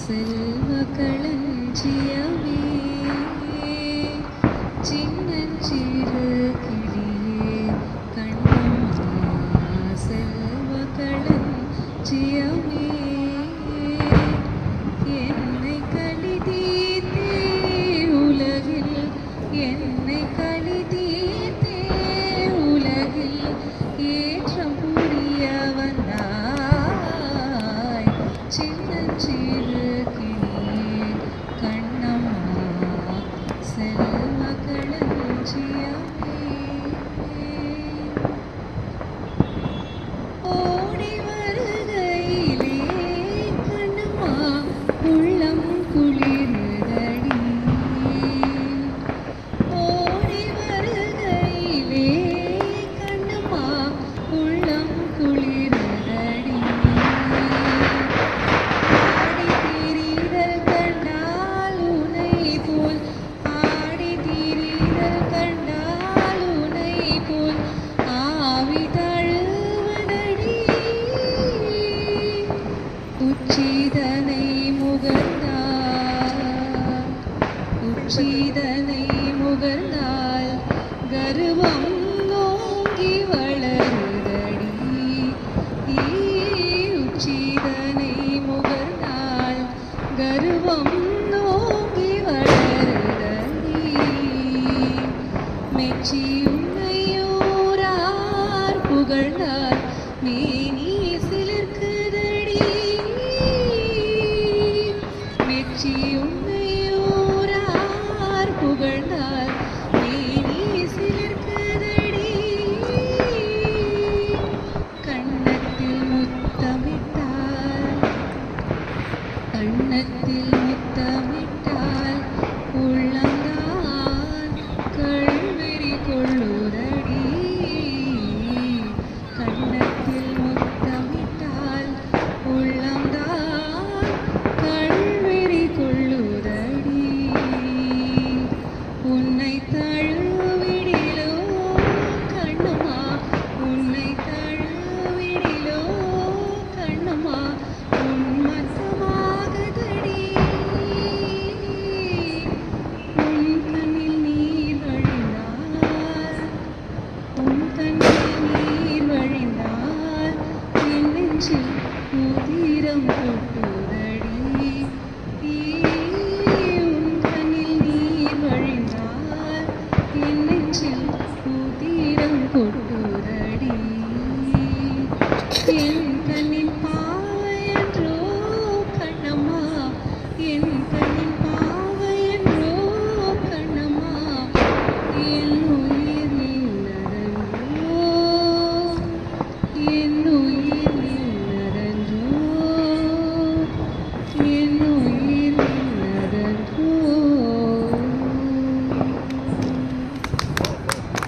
செல்வ களஞ்சியமே சின்னஞ்சிறு கிளியே கண்ணம்மா செல்வ களஞ்சியமே என்னை களி தீர்த்தே உலகில் என்னை களி தீர்த்தே உலகில் ஏற்றம் புரிய வந்தாய் சின்னஞ்சிறு கிளியே கண்ணம்மா செல்வ களஞ்சியமே ஓடி வருகையிலே கண்ணம்மா உள்ளம் குளிருதடி ஓடி வருகையிலே கண்ணம்மா உள்ளம் குளிருதடி ஆடி திரிதல் கண்டால் உனை போல் ஆடி திரிதல் கண்டால் உனை போல் ஆவி தழுவதடி உச்சிதனை முகர்ந்தால் கர்வம் நோங்கி வளருதடி உச்சிதனை முகர்ந்தால் கர்வம் நோங்கி வளருதடி மெச்சி உன்னையோரார் புகழ்ந்தால் மேனி சிலிர்க்குதடி மெச்சி உன்னையோரார் புகழ்ந்தால் மேனி சிலிர்க்குதடி கண்ணத்தில் முத்தமிட்டால் உள்ளந்தான் கள்வெறி கொள்ளுதடி கண்ணத்தில் முத்தமிட்டால் உள்ளந்தான் கள்வெறி கொள்ளுதடி உன்னை தழுவிடிலோ கண்ணம்மா உன்னை தழுவிடிலோ கண்ணம்மா உன்மத்தமாகுதடி உன் கண்ணில் நீர் வழிந்தால் என் நெஞ்சில் உதிரம் கொட்டுதடி உன் கண்ணில் நீர் வழிந்தால் என் நெஞ்சில் உதிரம் கொட்டுதடி என் கண்ணின் பாவையன்றோ கண்ணம்மா என் கண்ணின் பாவையன்றோ கண்ணம்மா என் உயிர் நின்றதோ என்